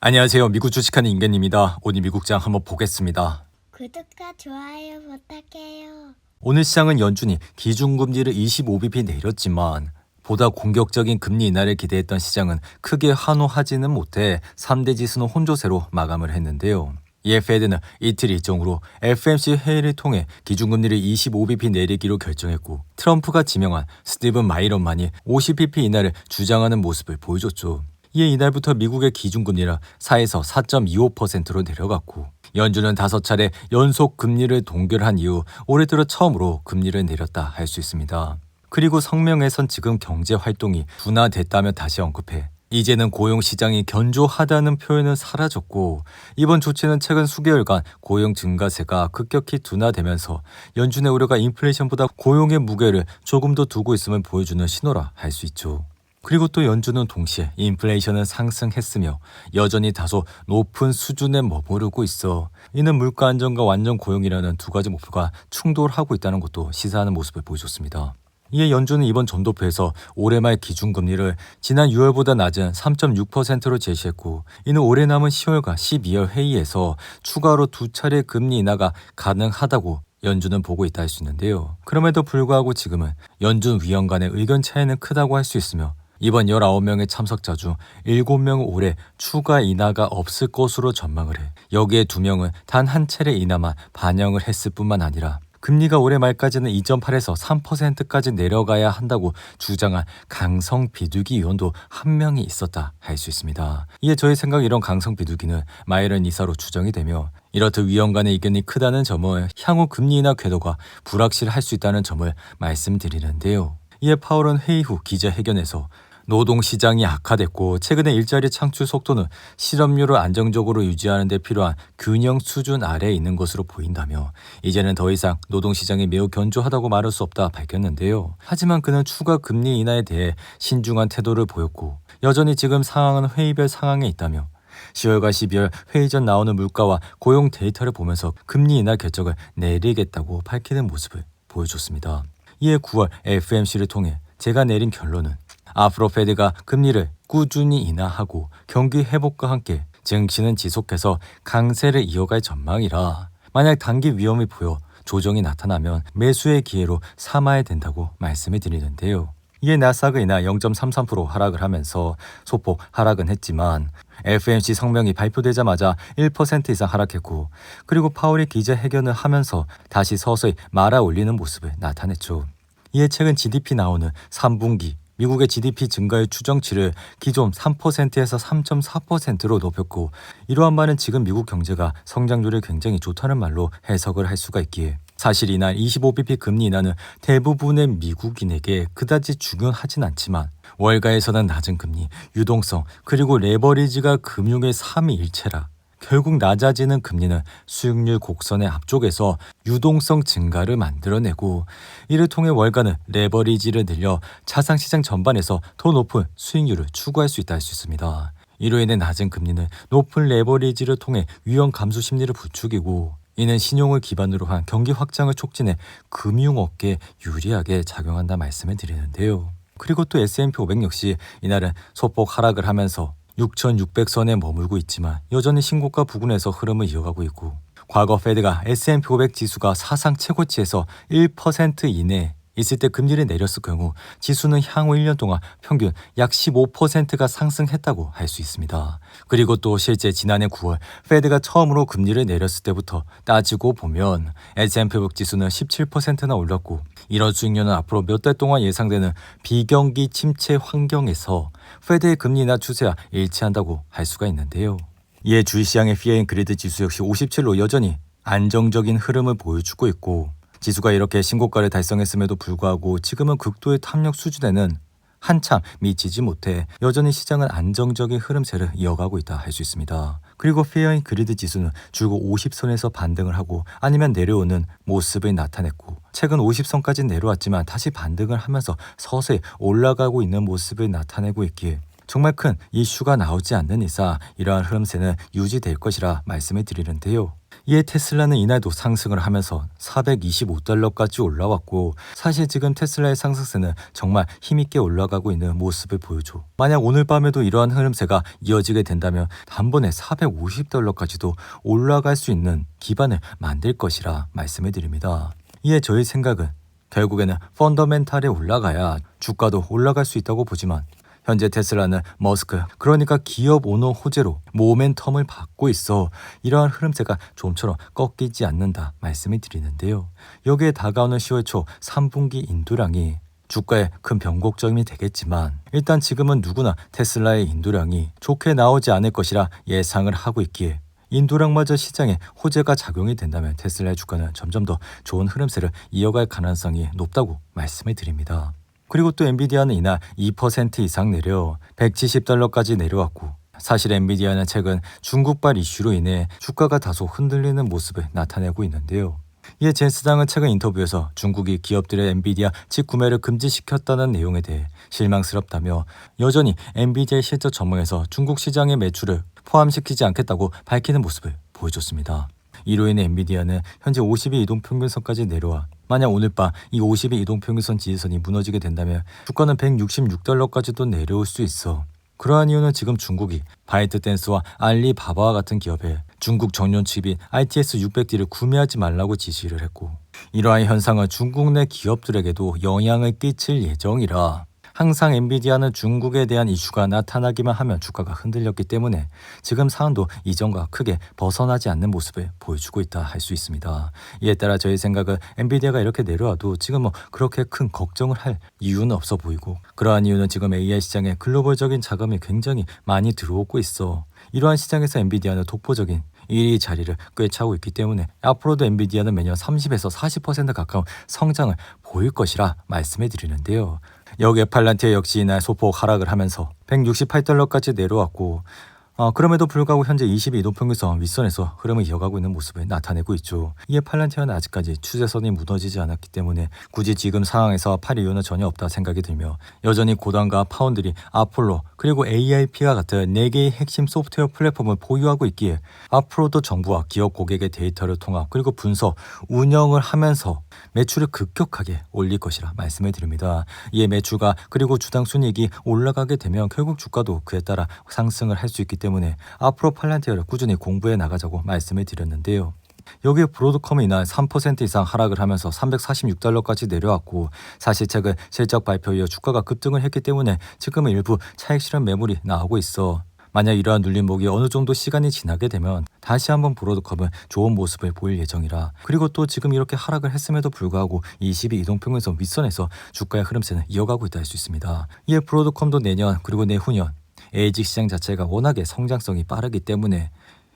안녕하세요. 미국 주식하는 임견입니다. 오늘 미국장 한번 보겠습니다. 구독과 좋아요 부탁해요. 오늘 시장은 연준이 기준금리를 25bp 내렸지만 보다 공격적인 금리 인하를 기대했던 시장은 크게 환호하지는 못해 3대 지수는 혼조세로 마감을 했는데요. 이에 페드는 이틀 일정으로 FOMC 회의를 통해 기준금리를 25bp 내리기로 결정했고 트럼프가 지명한 스티븐 마이런만이 50bp 인하를 주장하는 모습을 보여줬죠. 이에 이날부터 미국의 기준금리는 4에서 4.25%로 내려갔고 연준은 5차례 연속 금리를 동결한 이후 올해 들어 처음으로 금리를 내렸다 할 수 있습니다. 그리고 성명에선 지금 경제 활동이 둔화됐다며 다시 언급해 이제는 고용시장이 견조하다는 표현은 사라졌고 이번 조치는 최근 수개월간 고용 증가세가 급격히 둔화되면서 연준의 우려가 인플레이션보다 고용의 무게를 조금 더 두고 있음을 보여주는 신호라 할 수 있죠. 그리고 또 연준은 동시에 인플레이션은 상승했으며 여전히 다소 높은 수준에 머무르고 있어 이는 물가 안정과 완전 고용이라는 두 가지 목표가 충돌하고 있다는 것도 시사하는 모습을 보여줬습니다. 이에 연준은 이번 전도표에서 올해 말 기준금리를 지난 6월보다 낮은 3.6%로 제시했고 이는 올해 남은 10월과 12월 회의에서 추가로 2차례 금리 인하가 가능하다고 연준은 보고 있다 할 수 있는데요. 그럼에도 불구하고 지금은 연준 위원 간의 의견 차이는 크다고 할 수 있으며 이번 19명의 참석자 중 7명은 올해 추가 인하가 없을 것으로 전망을 해 여기에 2명은 단 한 차례 인하만 반영을 했을 뿐만 아니라 금리가 올해 말까지는 2.8에서 3%까지 내려가야 한다고 주장한 강성 비둘기 위원도 한 명이 있었다 할 수 있습니다. 이에 저의 생각 이런 강성 비둘기는 마이런 이사로 추정이 되며 이렇듯 위원 간의 의견이 크다는 점은 향후 금리 인하 궤도가 불확실할 수 있다는 점을 말씀드리는데요. 이에 파월은 회의 후 기자회견에서 노동시장이 악화됐고 최근에 일자리 창출 속도는 실업률을 안정적으로 유지하는 데 필요한 균형 수준 아래에 있는 것으로 보인다며 이제는 더 이상 노동시장이 매우 견조하다고 말할 수 없다 밝혔는데요. 하지만 그는 추가 금리 인하에 대해 신중한 태도를 보였고 여전히 지금 상황은 회의별 상황에 있다며 10월과 12월 회의 전 나오는 물가와 고용 데이터를 보면서 금리 인하 결정을 내리겠다고 밝히는 모습을 보여줬습니다. 이에 9월 FOMC를 통해 제가 내린 결론은 앞으로 페드가 금리를 꾸준히 인하하고 경기 회복과 함께 증시는 지속해서 강세를 이어갈 전망이라 만약 단기 위험이 보여 조정이 나타나면 매수의 기회로 삼아야 된다고 말씀을 드리는데요. 이에 나스닥은 이날 0.33% 하락을 하면서 소폭 하락은 했지만 FOMC 성명이 발표되자마자 1% 이상 하락했고 그리고 파월이 기자회견을 하면서 다시 서서히 말아 올리는 모습을 나타냈죠. 이에 최근 GDP 나오는 3분기 미국의 GDP 증가율 추정치를 기존 3%에서 3.4%로 높였고 이러한 말은 지금 미국 경제가 성장률이 굉장히 좋다는 말로 해석을 할 수가 있기에 사실 이날 25bp 금리 인하는 대부분의 미국인에게 그다지 중요하진 않지만 월가에서는 낮은 금리, 유동성 그리고 레버리지가 금융의 삼위일체라 결국 낮아지는 금리는 수익률 곡선의 앞쪽에서 유동성 증가를 만들어내고 이를 통해 월가는 레버리지를 늘려 자산시장 전반에서 더 높은 수익률을 추구할 수 있다 할 수 있습니다. 이로 인해 낮은 금리는 높은 레버리지를 통해 위험 감소 심리를 부추기고 이는 신용을 기반으로 한 경기 확장을 촉진해 금융업계에 유리하게 작용한다 말씀을 드리는데요. 그리고 또 S&P 500 역시 이날은 소폭 하락을 하면서 6,600선에 머물고 있지만 여전히 신고가 부근에서 흐름을 이어가고 있고 과거 페드가 S&P 500 지수가 사상 최고치에서 1% 이내에 있을 때 금리를 내렸을 경우 지수는 향후 1년 동안 평균 약 15%가 상승했다고 할 수 있습니다. 그리고 또 실제 지난해 9월 페드가 처음으로 금리를 내렸을 때부터 따지고 보면 S&P 500 지수는 17%나 올랐고 이런 수익률은 앞으로 몇 달 동안 예상되는 비경기 침체 환경에서 페드의 금리 인하 추세와 일치한다고 할 수가 있는데요. 이에 주식시장의 피어인 그리드 지수 역시 57로 여전히 안정적인 흐름을 보여주고 있고 지수가 이렇게 신고가를 달성했음에도 불구하고 지금은 극도의 탐욕 수준에는 한참 미치지 못해 여전히 시장은 안정적인 흐름세를 이어가고 있다 할 수 있습니다. 그리고 피어인 그리드 지수는 줄곧 50선에서 반등을 하고 아니면 내려오는 모습을 나타냈고 최근 50선까지 내려왔지만 다시 반등을 하면서 서서히 올라가고 있는 모습을 나타내고 있기에 정말 큰 이슈가 나오지 않는 이상 이러한 흐름세는 유지될 것이라 말씀을 드리는데요. 이에 테슬라는 이날도 상승을 하면서 425달러까지 올라왔고, 사실 지금 테슬라의 상승세는 정말 힘있게 올라가고 있는 모습을 보여줘. 만약 오늘 밤에도 이러한 흐름세가 이어지게 된다면 단번에 450달러까지도 올라갈 수 있는 기반을 만들 것이라 말씀을 드립니다. 이에 저희 생각은 결국에는 펀더멘탈에 올라가야 주가도 올라갈 수 있다고 보지만, 현재 테슬라는 머스크, 그러니까 기업 오너 호재로 모멘텀을 받고 있어 이러한 흐름세가 좀처럼 꺾이지 않는다 말씀을 드리는데요. 여기에 다가오는 10월 초 3분기 인도량이 주가에 큰 변곡점이 되겠지만, 일단 지금은 누구나 테슬라의 인도량이 좋게 나오지 않을 것이라 예상을 하고 있기에 인도량마저 시장에 호재가 작용이 된다면 테슬라의 주가는 점점 더 좋은 흐름세를 이어갈 가능성이 높다고 말씀을 드립니다. 그리고 또 엔비디아는 이날 2% 이상 내려 170달러까지 내려왔고, 사실 엔비디아는 최근 중국발 이슈로 인해 주가가 다소 흔들리는 모습을 나타내고 있는데요. 이에 젠스당은 최근 인터뷰에서 중국이 기업들의 엔비디아 직구매를 금지시켰다는 내용에 대해 실망스럽다며 여전히 엔비디아의 실적 전망에서 중국 시장의 매출을 포함시키지 않겠다고 밝히는 모습을 보여줬습니다. 이로 인해 엔비디아는 현재 50일 이동평균선까지 내려와 만약 오늘 밤 이 50일 이동평균선 지지선이 무너지게 된다면 주가는 166달러까지도 내려올 수 있어. 그러한 이유는 지금 중국이 바이트댄스와 알리바바와 같은 기업에 중국 전용 칩인 ITS 600D를 구매하지 말라고 지시를 했고, 이러한 현상은 중국 내 기업들에게도 영향을 끼칠 예정이라 항상 엔비디아는 중국에 대한 이슈가 나타나기만 하면 주가가 흔들렸기 때문에 지금 상황도 이전과 크게 벗어나지 않는 모습을 보여주고 있다 할 수 있습니다. 이에 따라 저희 생각은 엔비디아가 이렇게 내려와도 지금 그렇게 큰 걱정을 할 이유는 없어 보이고, 그러한 이유는 지금 AI 시장에 글로벌적인 자금이 굉장히 많이 들어오고 있어 이러한 시장에서 엔비디아는 독보적인 1위 자리를 꿰차고 있기 때문에 앞으로도 엔비디아는 매년 30에서 40% 가까운 성장을 보일 것이라 말씀해 드리는데요. 여기에 팔란티어 역시 이날 소폭 하락을 하면서 168달러까지 내려왔고, 그럼에도 불구하고 현재 22이동평균선 윗선에서 흐름을 이어가고 있는 모습을 나타내고 있죠. 이에 팔란티어는 아직까지 추세선이 무너지지 않았기 때문에 굳이 지금 상황에서 팔 이유는 전혀 없다 생각이 들며, 여전히 고단과 파운드리, 아폴로, 그리고 AIP와 같은 4개의 핵심 소프트웨어 플랫폼을 보유하고 있기에 앞으로도 정부와 기업 고객의 데이터를 통합 그리고 분석, 운영을 하면서 매출을 급격하게 올릴 것이라 말씀을 드립니다. 이에 매출과 그리고 주당 순이익이 올라가게 되면 결국 주가도 그에 따라 상승을 할 수 있기 때문에 앞으로 팔란티어를 꾸준히 공부해 나가자고 말씀을 드렸는데요. 여기에 브로드컴은 이날 3% 이상 하락을 하면서 346달러까지 내려왔고, 사실 최근 실적 발표 이후 주가가 급등을 했기 때문에 지금은 일부 차익 실현 매물이 나오고 있어 만약 이러한 눌림목이 어느 정도 시간이 지나게 되면 다시 한번 브로드컴은 좋은 모습을 보일 예정이라, 그리고 또 지금 이렇게 하락을 했음에도 불구하고 22 이동평균선 윗선에서 주가의 흐름세는 이어가고 있다 할 수 있습니다. 이에 브로드컴도 내년 그리고 내후년 AIG 시장 자체가 워낙에 성장성이 빠르기 때문에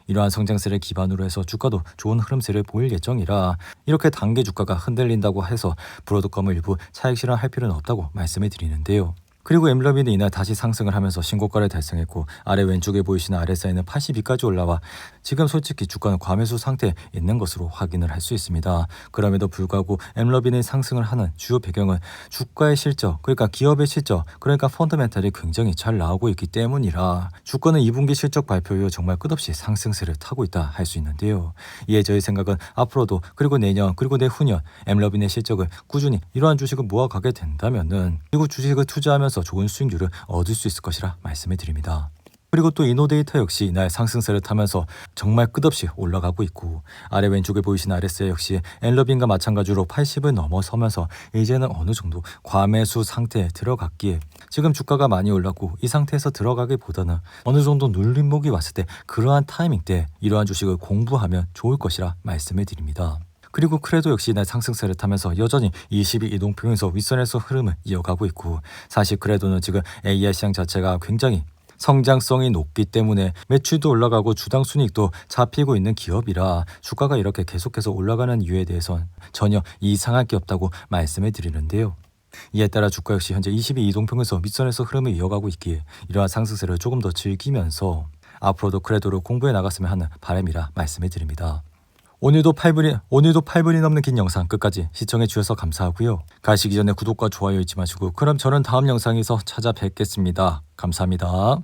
이러한 성장세를 기반으로 해서 주가도 좋은 흐름세를 보일 예정이라, 이렇게 단기 주가가 흔들린다고 해서 브로드컴을 일부 차익 실현할 필요는 없다고 말씀을 드리는데요. 그리고 엠러비는 이날 다시 상승을 하면서 신고가를 달성했고, 아래 왼쪽에 보이시는 RSI는 82까지 올라와 지금 솔직히 주가는 과매수 상태에 있는 것으로 확인을 할 수 있습니다. 그럼에도 불구하고 엠러비는 상승을 하는 주요 배경은 주가의 실적, 그러니까 기업의 실적, 그러니까 펀더멘탈이 굉장히 잘 나오고 있기 때문이라 주가는 2분기 실적 발표 이후 정말 끝없이 상승세를 타고 있다 할 수 있는데요. 이에 저희 생각은 앞으로도 그리고 내년 그리고 내후년 엠러빈의 실적을 꾸준히 이러한 주식을 모아가게 된다면은 그리고 주식을 투자하면서 좋은 수익률을 얻을 수 있을 것이라 말씀을 드립니다. 그리고 또 이노데이터 역시 이날 상승세를 타면서 정말 끝없이 올라가고 있고, 아래 왼쪽에 보이시는 RSI 역시 엠러빈과 마찬가지로 80을 넘어서면서 이제는 어느 정도 과매수 상태에 들어갔기에 지금 주가가 많이 올랐고, 이 상태에서 들어가기보다는 어느 정도 눌림목이 왔을 때 그러한 타이밍 때 이러한 주식을 공부하면 좋을 것이라 말씀을 드립니다. 그리고 크레도 역시 이날 상승세를 타면서 여전히 22 이동평균선 윗선에서 흐름을 이어가고 있고, 사실 크레도는 지금 AI 시장 자체가 굉장히 성장성이 높기 때문에 매출도 올라가고 주당 순이익도 잡히고 있는 기업이라 주가가 이렇게 계속해서 올라가는 이유에 대해선 전혀 이상할 게 없다고 말씀을 드리는데요. 이에 따라 주가 역시 현재 22 이동평균선 밑선에서 흐름을 이어가고 있기에 이러한 상승세를 조금 더 즐기면서 앞으로도 크레도를 공부해 나갔으면 하는 바람이라 말씀을 드립니다. 오늘도 8분이 넘는 긴 영상 끝까지 시청해 주셔서 감사하고요. 가시기 전에 구독과 좋아요 잊지 마시고, 그럼 저는 다음 영상에서 찾아뵙겠습니다. 감사합니다.